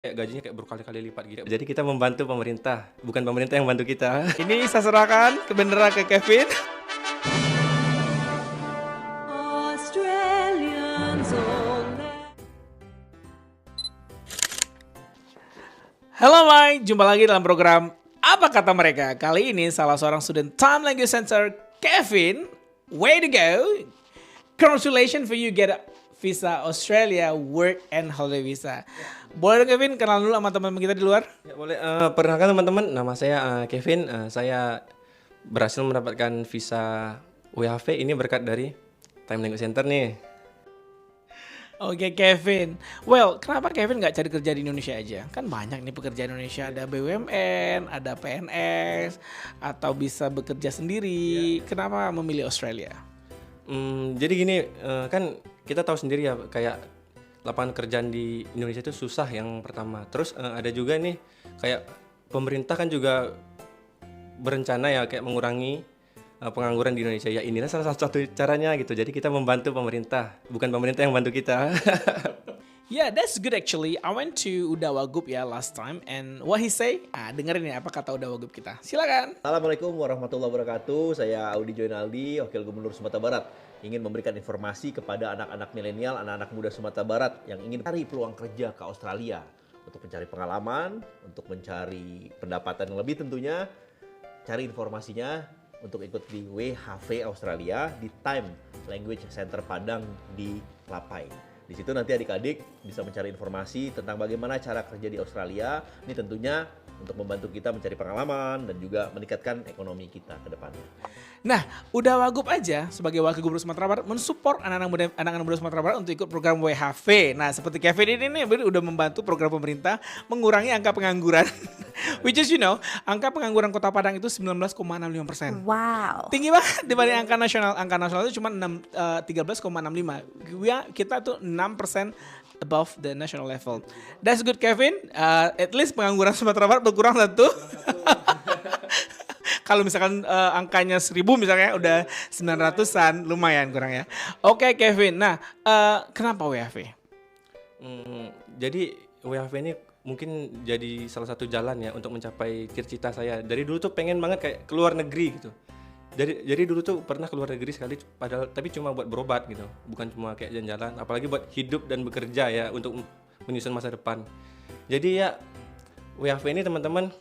Kayak gajinya kayak berkali-kali lipat gitu. Jadi kita membantu pemerintah, bukan pemerintah yang bantu kita. Ini saya serahkan kebenaran ke Kevin. Australians only. Halo Mai, jumpa lagi dalam program Apa Kata Mereka. Kali ini salah seorang student Time Language Center, Kevin. Way to go. Congratulations for you get a visa Australia work and holiday visa. Boleh dong Kevin, kenal dulu sama teman-teman kita di luar. Ya boleh, perkenalkan teman-teman, nama saya Kevin. Saya berhasil mendapatkan visa WHV ini berkat dari Time Language Center nih. Oke Kevin, well kenapa Kevin nggak cari kerja di Indonesia aja? Kan banyak nih pekerjaan Indonesia, ada BUMN, ada PNS, atau bisa bekerja sendiri. Kenapa memilih Australia? Jadi gini, kan kita tahu sendiri ya, kayak lapangan kerjaan di Indonesia itu susah yang pertama. Terus ada juga nih, kayak pemerintah kan juga berencana ya kayak mengurangi pengangguran di Indonesia. Ya inilah salah satu caranya gitu. Jadi kita membantu pemerintah, bukan pemerintah yang bantu kita. Yeah, that's good actually. I went to Uda Wagub ya last time, and what he say? Dengerin ya apa kata Uda Wagub kita. Silakan. Assalamualaikum warahmatullahi wabarakatuh. Saya Audi Joinaldi, Wakil Gubernur Sumatera Barat. Ingin memberikan informasi kepada anak-anak milenial, anak-anak muda Sumatera Barat yang ingin cari peluang kerja ke Australia untuk mencari pengalaman, untuk mencari pendapatan yang lebih tentunya. Cari informasinya untuk ikut di WHV Australia di Time Language Center Padang di Klapai. Di situ nanti adik-adik bisa mencari informasi tentang bagaimana cara kerja di Australia. Ini tentunya untuk membantu kita mencari pengalaman dan juga meningkatkan ekonomi kita ke depannya. Nah, Uda Wagub aja sebagai Wakil Gubernur Sumatera Barat mensupport anak-anak muda Sumatera Barat untuk ikut program WHV. Nah, seperti Kevin ini nih udah membantu program pemerintah mengurangi angka pengangguran. Which is angka pengangguran Kota Padang itu 19,65%. Wow. Tinggi banget dibanding angka nasional. Angka nasional itu cuma 13,65. Kita tuh 6% above the national level. That's good Kevin. At least pengangguran Sumatera Barat berkurang satu. Kalau misalkan angkanya 1000 misalnya udah 900-an, lumayan kurang ya. Oke Kevin, nah kenapa WHV? Jadi WHV ini mungkin jadi salah satu jalan ya untuk mencapai cita-cita saya. Dari dulu tuh pengen banget kayak keluar negeri gitu. Jadi dulu tuh pernah keluar negeri sekali, padahal tapi cuma buat berobat gitu, bukan cuma kayak jalan-jalan, apalagi buat hidup dan bekerja ya untuk menyusun masa depan. Jadi ya WHV ini teman-teman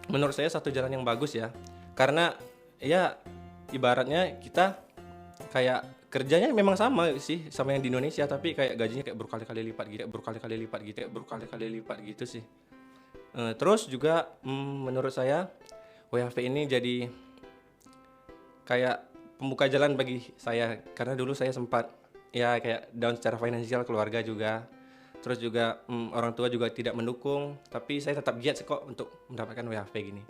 menurut saya satu jalan yang bagus ya, karena ya ibaratnya kita kayak kerjanya memang sama sih sama yang di Indonesia, tapi kayak gajinya kayak berkali-kali lipat gitu sih. Terus juga menurut saya WHV ini jadi kayak pembuka jalan bagi saya, karena dulu saya sempat ya kayak down secara finansial, keluarga juga, terus juga orang tua juga tidak mendukung, tapi saya tetap giat kok untuk mendapatkan WHV gini.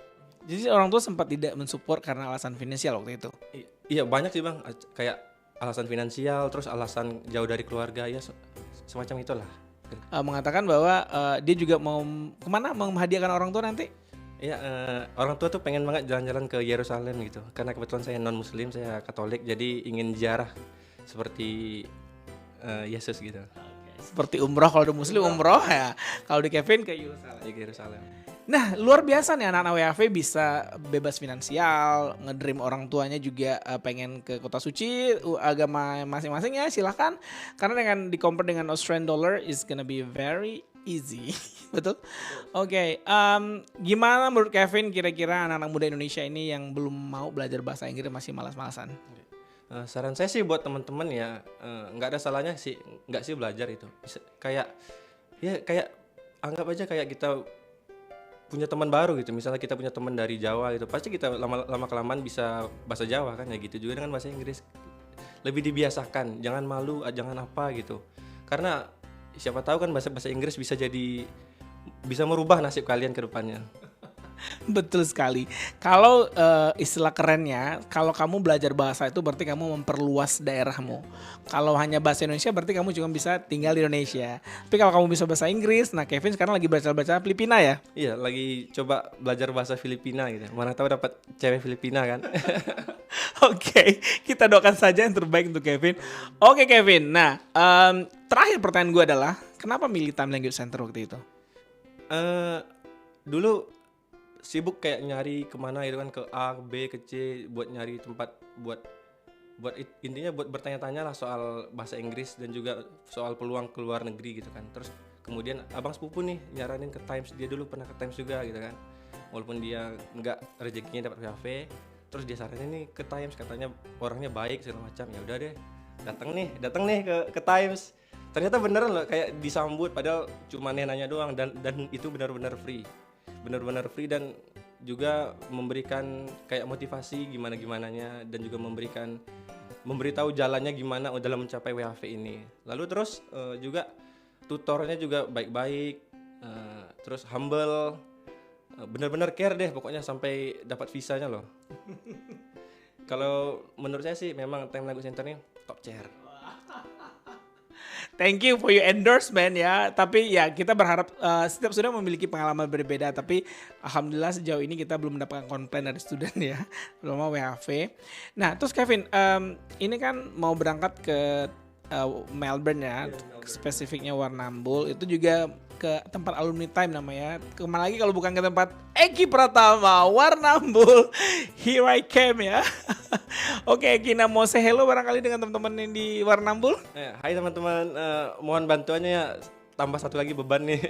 Jadi orang tua sempat tidak mensupport karena alasan finansial waktu itu. Iya banyak sih bang, kayak alasan finansial, terus alasan jauh dari keluarga ya semacam itulah. Mengatakan bahwa dia juga mau kemana, mau menghadiahkan orang tua nanti. Iya, orang tua tuh pengen banget jalan-jalan ke Yerusalem gitu, karena kebetulan saya non muslim, saya Katolik, jadi ingin ziarah seperti Yesus gitu. Seperti umroh, kalau di muslim umroh ya, kalau di Kevin ke Yerusalem. Ke Yerusalem. Nah luar biasa nih anak-anak WHV bisa bebas finansial, ngedream orang tuanya juga pengen ke kota suci, agama masing-masing ya silahkan. Karena dengan di-compare dengan Australian dollar is gonna be very easy. Betul? Oke, gimana menurut Kevin kira-kira anak-anak muda Indonesia ini yang belum mau belajar bahasa Inggris, masih malas-malasan? Saran saya sih buat teman-teman ya, nggak ada salahnya sih, nggak sih belajar itu. Kayak anggap aja kayak kita punya teman baru gitu. Misalnya kita punya teman dari Jawa gitu, pasti kita lama kelamaan bisa bahasa Jawa kan ya, gitu juga dengan bahasa Inggris. Lebih dibiasakan, jangan malu, jangan apa gitu. Karena siapa tahu kan bahasa Inggris bisa merubah nasib kalian ke depannya. Betul sekali. Kalau istilah kerennya, kalau kamu belajar bahasa itu berarti kamu memperluas daerahmu. Kalau hanya bahasa Indonesia berarti kamu cuma bisa tinggal di Indonesia. Tapi kalau kamu bisa bahasa Inggris, nah Kevin sekarang lagi belajar Filipina ya? Iya, lagi coba belajar bahasa Filipina gitu. Mana tahu dapat cewek Filipina kan. Oke, kita doakan saja yang terbaik untuk Kevin. Oke Kevin, nah terakhir pertanyaan gue adalah kenapa milih Time Language Center waktu itu? Dulu sibuk kayak nyari kemana gitu kan, ke A, ke B, ke C, buat nyari tempat intinya buat bertanya-tanya lah soal bahasa Inggris dan juga soal peluang ke luar negeri gitu kan. Terus kemudian abang sepupu nih nyaranin ke Times, dia dulu pernah ke Times juga gitu kan. Walaupun dia nggak rezekinya dapat WHV, terus dia saranin nih ke Times, katanya orangnya baik segala macam. Ya udah deh, datang nih ke Times. Ternyata beneran loh, kayak disambut, padahal cuma nanya doang, dan itu benar-benar free dan juga memberikan kayak motivasi gimananya, dan juga memberitahu jalannya gimana dalam mencapai WHV ini. Lalu terus juga tutornya juga baik-baik, terus humble, benar-benar care deh pokoknya sampai dapat visanya loh. Kalau menurut saya sih memang Time Language Center ini top chair. Thank you for your endorsement ya. Tapi ya kita berharap setiap student memiliki pengalaman berbeda. Tapi alhamdulillah sejauh ini kita belum mendapatkan komplain dari student ya, belum mau WHV. Nah terus Kevin, ini kan mau berangkat ke Melbourne ya, spesifiknya Warrnambool. Itu juga ke tempat alumni Time namanya. Kemana lagi kalau bukan ke tempat Eki Pratama, Warrnambool. Here I came ya. Oke, Kina mau say hello barangkali dengan teman-teman yang di Warrnambool. Hai teman-teman, mohon bantuannya ya, tambah satu lagi beban nih.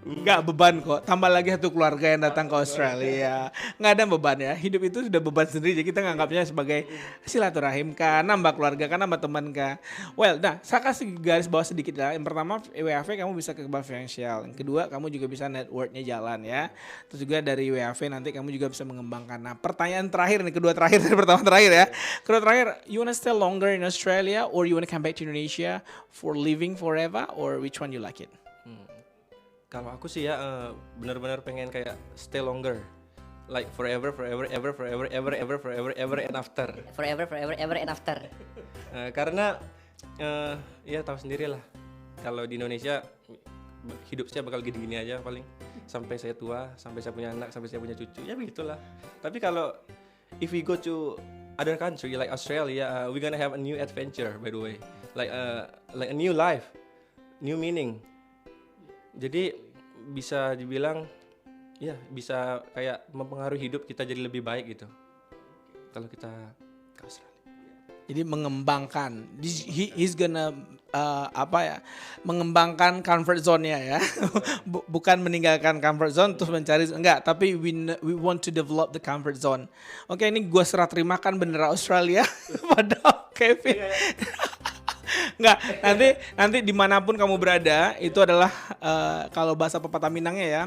Enggak beban kok, tambah lagi satu keluarga yang datang ke Australia. Nggak ada beban ya, hidup itu sudah beban sendiri. Jadi kita nganggapnya sebagai silaturahim kah, nambah keluarga kah, nambah teman kah. Well, nah saya kasih garis bawah sedikit lah. Yang pertama WHV kamu bisa ke bank finansial. Yang kedua kamu juga bisa networknya jalan ya. Terus juga dari WHV nanti kamu juga bisa mengembangkan. Nah pertanyaan terakhir nih, kedua terakhir dari pertama terakhir ya. Kedua terakhir, you wanna stay longer in Australia or you wanna come back to Indonesia for living forever, or which one you like it? Kalau aku sih ya benar-benar pengen kayak stay longer, like forever and after. Forever and after. Karena ya tahu sendiri lah, kalau di Indonesia hidup saya bakal gini-gini aja paling sampai saya tua, sampai saya punya anak, sampai saya punya cucu, ya begitulah. Tapi kalau if we go to other country like Australia, we gonna have a new adventure by the way, like a new life, new meaning. Jadi bisa dibilang ya bisa kayak mempengaruhi hidup kita jadi lebih baik gitu kalau kita ke Australia. Jadi mengembangkan, he's gonna mengembangkan comfort zone-nya ya. Bukan meninggalkan comfort zone terus mencari, enggak, tapi we want to develop the comfort zone. Oke, ini gue serah terimakan bendera Australia pada Kevin. Enggak, nanti dimanapun kamu berada itu adalah kalau bahasa pepatah Minangnya ya,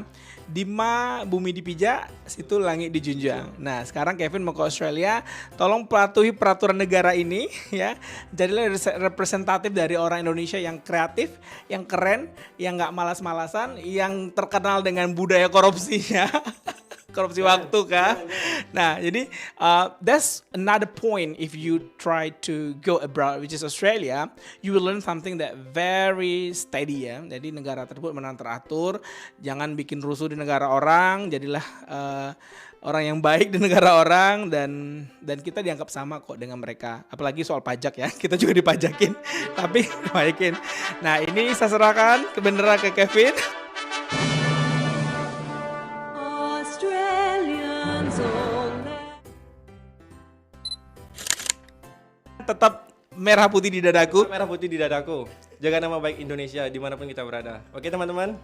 Dima bumi dipijak, situ langit dijunjang. Nah sekarang Kevin mau ke Australia, tolong patuhi peraturan negara ini ya. Jadilah representatif dari orang Indonesia yang kreatif, yang keren, yang nggak malas-malasan, yang terkenal dengan budaya korupsinya. Korupsi waktu kah? Nah, jadi that's another point. If you try to go abroad, which is Australia, you will learn something that very steady ya. Jadi negara tersebut memang teratur. Jangan bikin rusuh di negara orang. Jadilah orang yang baik di negara orang, dan kita dianggap sama kok dengan mereka. Apalagi soal pajak ya, kita juga dipajakin, tapi dibaikin. Nah, ini saya serahkan ke bendera ke Kevin. Tetap merah putih di dadaku. Merah putih di dadaku. Jaga nama baik Indonesia dimanapun kita berada. Oke teman-teman?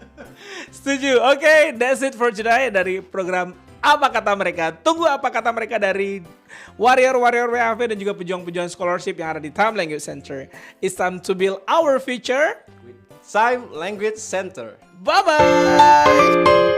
Setuju. Oke, that's it for today dari program Apa Kata Mereka. Tunggu apa kata mereka dari warrior-warrior WHV dan juga pejuang-pejuang scholarship yang ada di Time Language Center. It's time to build our future. Time Language Center. Bye-bye.